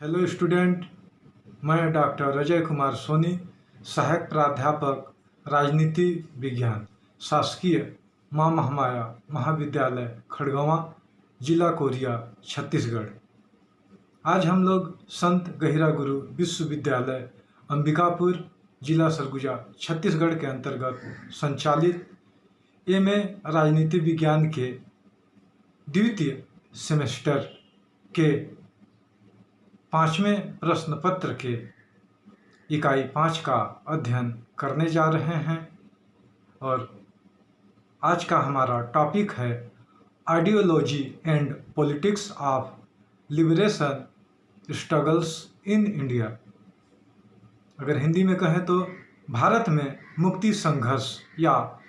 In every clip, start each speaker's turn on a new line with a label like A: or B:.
A: Hello student. मैं doctor Ajay Kumar Soni, सहायक प्राध्यापक राजनीति विज्ञान, शासकीय मां महामाया महाविद्यालय खड़गवां, जिला कोरिया, छत्तीसगढ़। आज हम लोग संत गहिरा गुरु विश्वविद्यालय अंबिकापुर, जिला सरगुजा, छत्तीसगढ़ के अंतर्गत संचालित एमए राजनीति विज्ञान के द्वितीय सेमेस्टर के 5वें प्रश्न पत्र के इकाई 5 का अध्ययन करने जा रहे हैं। और आज का हमारा टॉपिक है ideology and politics of liberation struggles in India. अगर हिंदी में कहें तो भारत में मुक्ति संघर्ष या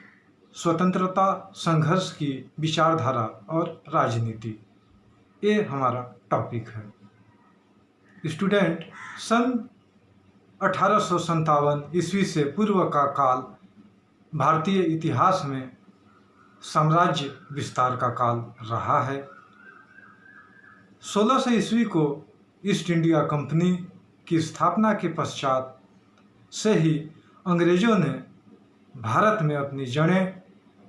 A: स्वतंत्रता संघर्ष की विचारधारा और राजनीति, ये हमारा टॉपिक है। स्टूडेंट, सन 1857 ईस्वी से पूर्व का काल भारतीय इतिहास में साम्राज्य विस्तार का काल रहा है। 1600 ईस्वी को ईस्ट इंडिया कंपनी की स्थापना के पश्चात से ही अंग्रेजों ने भारत में अपनी जड़ें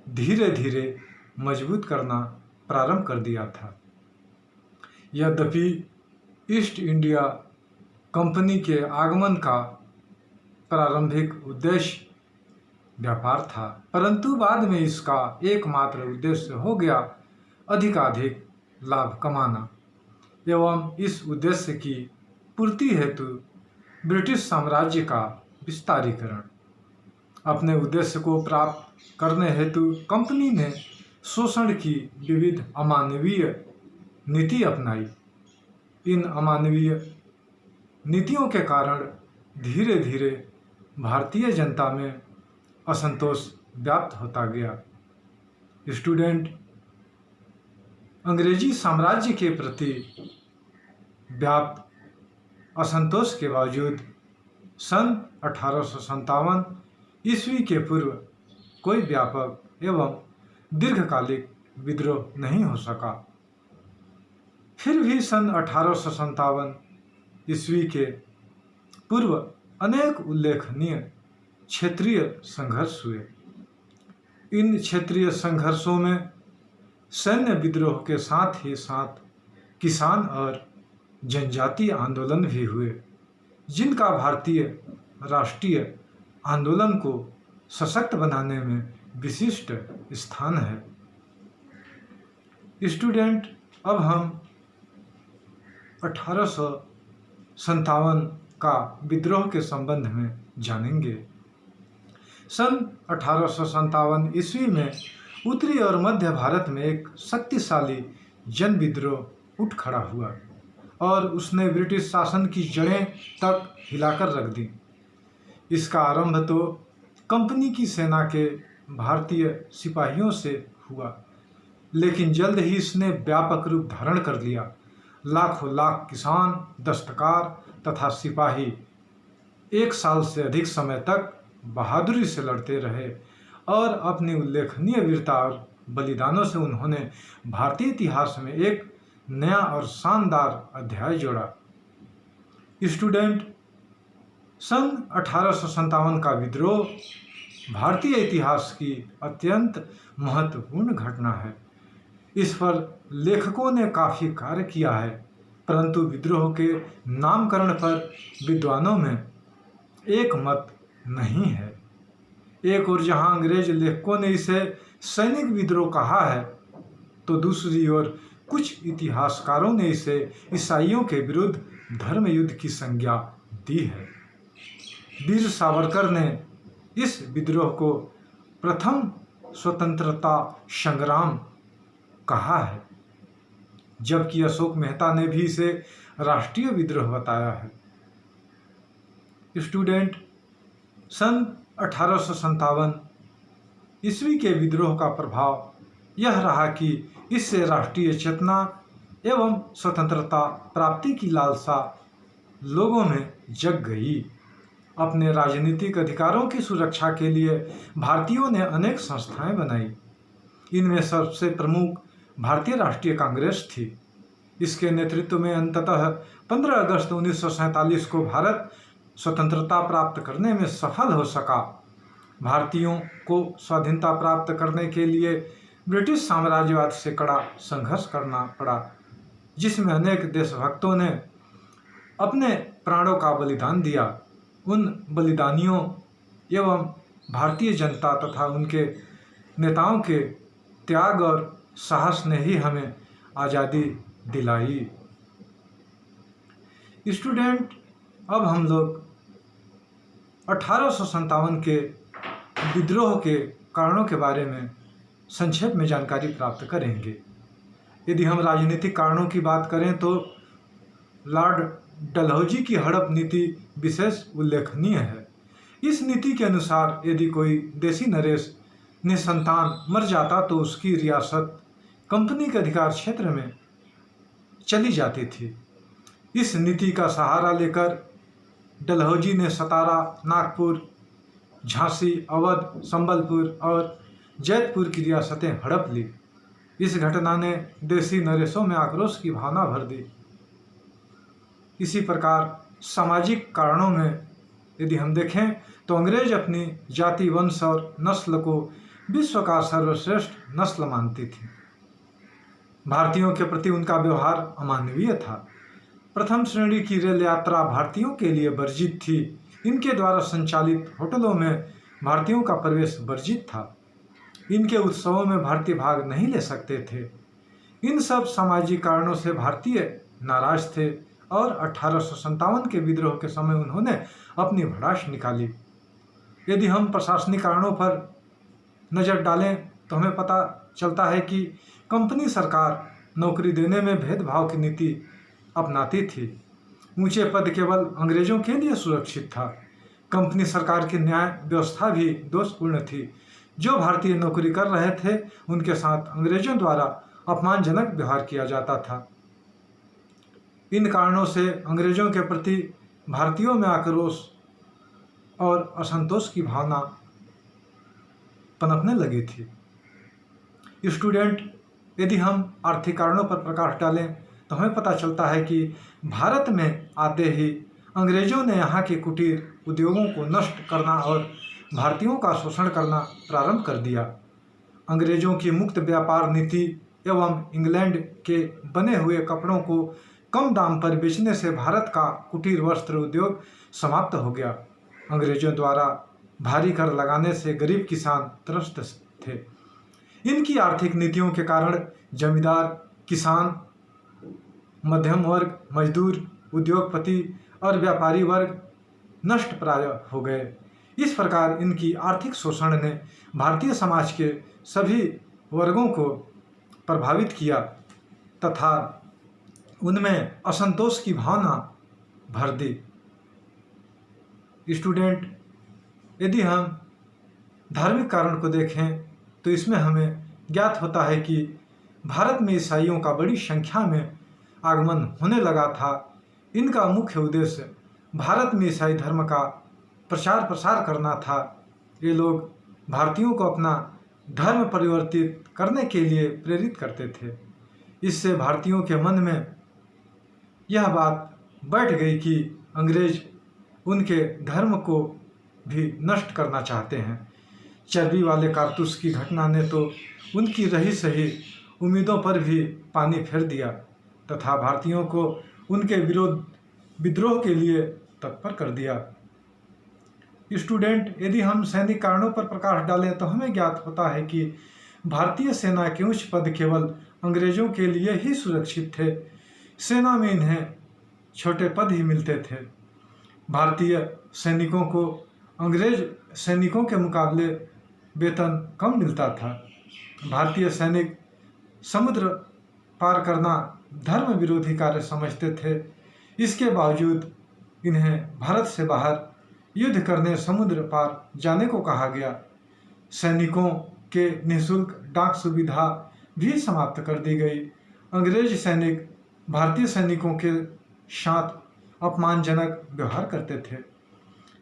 A: धीरे धीरे मजबूत करना प्रारंभ कर दिया था। यद्यपि ईस्ट इंडिया कंपनी के आगमन का प्रारंभिक उद्देश्य व्यापार था, परंतु बाद में इसका एकमात्र उद्देश्य हो गया अधिकाधिक लाभ कमाना एवं इस उद्देश्य की पूर्ति हेतु ब्रिटिश साम्राज्य का विस्तारीकरण। अपने उद्देश्य को प्राप्त करने हेतु कंपनी ने शोषण की विविध अमानवीय नीति अपनाई। इन अमानवीय नीतियों के कारण धीरे धीरे भारतीय जनता में असंतोष व्याप्त होता गया। स्टूडेंट, अंग्रेजी साम्राज्य के प्रति व्याप्त असंतोष के बावजूद सन 1857 ईस्वी के पूर्व कोई व्यापक एवं दीर्घकालिक विद्रोह नहीं हो सका। फिर भी सन 1857 ईस्वी के पूर्व अनेक उल्लेखनीय क्षेत्रीय संघर्ष हुए। इन क्षेत्रीय संघर्षों में सैन्य विद्रोह के साथ ही साथ किसान और जनजातीय आंदोलन भी हुए, जिनका भारतीय राष्ट्रीय आंदोलन को सशक्त बनाने में विशिष्ट स्थान है। स्टूडेंट, अब हम 1857 का विद्रोह के संबंध में जानेंगे। सन 1857 ईस्वी में उत्तरी और मध्य भारत में एक शक्तिशाली जन विद्रोह उठ खड़ा हुआ और उसने ब्रिटिश शासन की जड़ें तक हिलाकर रख दी। इसका आरंभ तो कंपनी की सेना के भारतीय सिपाहियों से हुआ, लेकिन जल्द ही इसने व्यापक रूप धारण कर लिया। लाखों लाख किसान, दस्तकार तथा सिपाही 1 साल से अधिक समय तक बहादुरी से लड़ते रहे और अपनी उल्लेखनीय वीरता और बलिदानों से उन्होंने भारतीय इतिहास में एक नया और शानदार अध्याय जोड़ा। स्टूडेंट, सन 1857 का विद्रोह भारतीय इतिहास की अत्यंत महत्वपूर्ण घटना है। इस पर लेखकों ने काफ़ी कार्य किया है, परंतु विद्रोह के नामकरण पर विद्वानों में एक मत नहीं है। एक ओर जहां अंग्रेज लेखकों ने इसे सैनिक विद्रोह कहा है, तो दूसरी ओर कुछ इतिहासकारों ने इसे ईसाइयों के विरुद्ध धर्म युद्ध की संज्ञा दी है। वीर सावरकर ने इस विद्रोह को प्रथम स्वतंत्रता संग्राम कहा है, जबकि अशोक मेहता ने भी इसे राष्ट्रीय विद्रोह बताया है। स्टूडेंट, सन 1857 ईस्वी के विद्रोह का प्रभाव यह रहा कि इससे राष्ट्रीय चेतना एवं स्वतंत्रता प्राप्ति की लालसा लोगों में जग गई। अपने राजनीतिक अधिकारों की सुरक्षा के लिए भारतीयों ने अनेक संस्थाएं बनाई। इनमें सबसे प्रमुख भारतीय राष्ट्रीय कांग्रेस थी। इसके नेतृत्व में अंततः 15 अगस्त 1947 को भारत स्वतंत्रता प्राप्त करने में सफल हो सका। भारतीयों को स्वाधीनता प्राप्त करने के लिए ब्रिटिश साम्राज्यवाद से कड़ा संघर्ष करना पड़ा, जिसमें अनेक देशभक्तों ने अपने प्राणों का बलिदान दिया। उन बलिदानियों एवं भारतीय जनता तथा उनके नेताओं के त्याग और साहस ने ही हमें आज़ादी दिलाई। स्टूडेंट, अब हम लोग 1857 के विद्रोह के कारणों के बारे में संक्षेप में जानकारी प्राप्त करेंगे। यदि हम राजनीतिक कारणों की बात करें तो लॉर्ड डलहौजी की हड़प नीति विशेष उल्लेखनीय है। इस नीति के अनुसार यदि कोई देसी नरेश निसंतान मर जाता तो उसकी रियासत कंपनी के अधिकार क्षेत्र में चली जाती थी। इस नीति का सहारा लेकर डलहौजी ने सतारा, नागपुर, झांसी, अवध, संबलपुर और जैतपुर की रियासतें हड़प ली। इस घटना ने देसी नरेशों में आक्रोश की भावना भर दी। इसी प्रकार सामाजिक कारणों में यदि हम देखें तो अंग्रेज अपनी जाति, वंश और नस्ल को विश्व का सर्वश्रेष्ठ नस्ल मानती थी। भारतीयों के प्रति उनका व्यवहार अमानवीय था। प्रथम श्रेणी की रेल यात्रा भारतीयों के लिए वर्जित थी। इनके द्वारा संचालित होटलों में भारतीयों का प्रवेश वर्जित था। इनके उत्सवों में भारतीय भाग नहीं ले सकते थे। इन सब सामाजिक कारणों से भारतीय नाराज थे और 1857 के विद्रोह के समय उन्होंने अपनी भड़ास निकाली। यदि हम प्रशासनिक कारणों पर नज़र डालें तो हमें पता चलता है कि कंपनी सरकार नौकरी देने में भेदभाव की नीति अपनाती थी। ऊंचे पद केवल अंग्रेजों के लिए सुरक्षित था। कंपनी सरकार की न्याय व्यवस्था भी दोषपूर्ण थी। जो भारतीय नौकरी कर रहे थे उनके साथ अंग्रेजों द्वारा अपमानजनक व्यवहार किया जाता था। इन कारणों से अंग्रेजों के प्रति भारतीयों में आक्रोश और असंतोष की भावना पनपने लगी थी। स्टूडेंट, यदि हम आर्थिक कारणों पर प्रकाश डालें तो हमें पता चलता है कि भारत में आते ही अंग्रेजों ने यहाँ के कुटीर उद्योगों को नष्ट करना और भारतीयों का शोषण करना प्रारंभ कर दिया। अंग्रेजों की मुक्त व्यापार नीति एवं इंग्लैंड के बने हुए कपड़ों को कम दाम पर बेचने से भारत का कुटीर वस्त्र उद्योग समाप्त हो गया। अंग्रेजों द्वारा भारी कर लगाने से गरीब किसान त्रस्त थे। इनकी आर्थिक नीतियों के कारण जमींदार, किसान, मध्यम वर्ग, मजदूर, उद्योगपति और व्यापारी वर्ग नष्ट प्राय हो गए। इस प्रकार इनकी आर्थिक शोषण ने भारतीय समाज के सभी वर्गों को प्रभावित किया तथा उनमें असंतोष की भावना भर दी। स्टूडेंट, यदि हम धार्मिक कारण को देखें तो इसमें हमें ज्ञात होता है कि भारत में ईसाइयों का बड़ी संख्या में आगमन होने लगा था। इनका मुख्य उद्देश्य भारत में ईसाई धर्म का प्रचार प्रसार करना था। ये लोग भारतीयों को अपना धर्म परिवर्तित करने के लिए प्रेरित करते थे। इससे भारतीयों के मन में यह बात बैठ गई कि अंग्रेज उनके धर्म को भी नष्ट करना चाहते हैं। चर्बी वाले कारतूस की घटना ने तो उनकी रही सही उम्मीदों पर भी पानी फेर दिया तथा भारतीयों को उनके विद्रोह के लिए तत्पर कर दिया। स्टूडेंट, यदि हम सैनिक कारणों पर प्रकाश डालें तो हमें ज्ञात होता है कि भारतीय सेना के उच्च पद केवल अंग्रेजों के लिए ही सुरक्षित थे। सेना में इन्हें छोटे पद ही मिलते थे। भारतीय सैनिकों को अंग्रेज सैनिकों के मुकाबले वेतन कम मिलता था। भारतीय सैनिक समुद्र पार करना धर्म विरोधी कार्य समझते थे। इसके बावजूद इन्हें भारत से बाहर युद्ध करने समुद्र पार जाने को कहा गया। सैनिकों के निःशुल्क डाक सुविधा भी समाप्त कर दी गई। अंग्रेज सैनिक भारतीय सैनिकों के साथ अपमानजनक व्यवहार करते थे।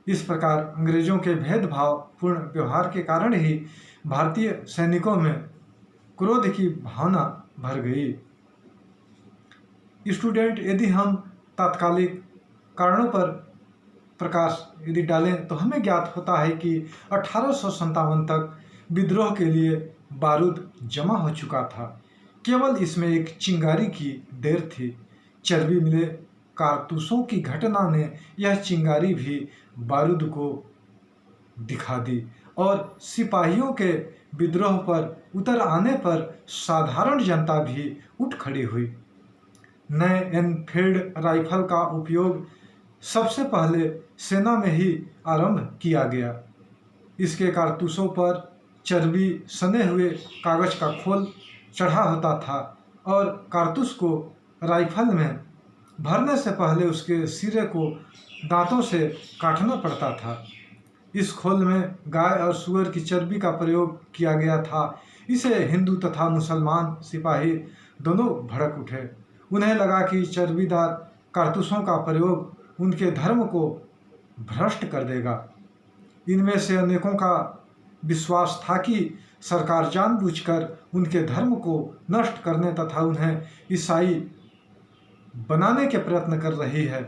A: इस प्रकार अंग्रेजों के भेदभावपूर्ण व्यवहार के कारण ही भारतीय सैनिकों में क्रोध की भावना भर गई। स्टूडेंट, यदि हम तात्कालिक कारणों पर प्रकाश यदि डालें तो हमें ज्ञात होता है कि 1857 तक विद्रोह के लिए बारूद जमा हो चुका था। केवल इसमें एक चिंगारी की देर थी। चर्बी मिले कारतूसों की घटना ने यह चिंगारी भी बारूद को दिखा दी और सिपाहियों के विद्रोह पर उतर आने पर साधारण जनता भी उठ खड़ी हुई। नए एनफील्ड राइफल का उपयोग सबसे पहले सेना में ही आरंभ किया गया। इसके कारतूसों पर चर्बी सने हुए कागज का खोल चढ़ा होता था और कारतूस को राइफल में भरने से पहले उसके सिरे को दांतों से काटना पड़ता था। इस खोल में गाय और सूअर की चर्बी का प्रयोग किया गया था। इसे हिंदू तथा मुसलमान सिपाही दोनों भड़क उठे। उन्हें लगा कि चर्बीदार कारतूसों का प्रयोग उनके धर्म को भ्रष्ट कर देगा। इनमें से अनेकों का विश्वास था कि सरकार जानबूझकर उनके धर्म को नष्ट करने तथा उन्हें ईसाई बनाने के प्रयत्न कर रही है।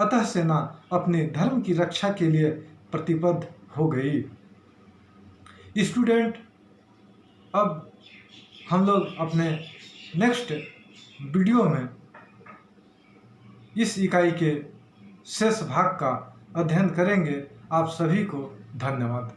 A: अतः सेना अपने धर्म की रक्षा के लिए प्रतिबद्ध हो गई। स्टूडेंट, अब हम लोग अपने नेक्स्ट वीडियो में इस इकाई के शेष भाग का अध्ययन करेंगे। आप सभी को धन्यवाद।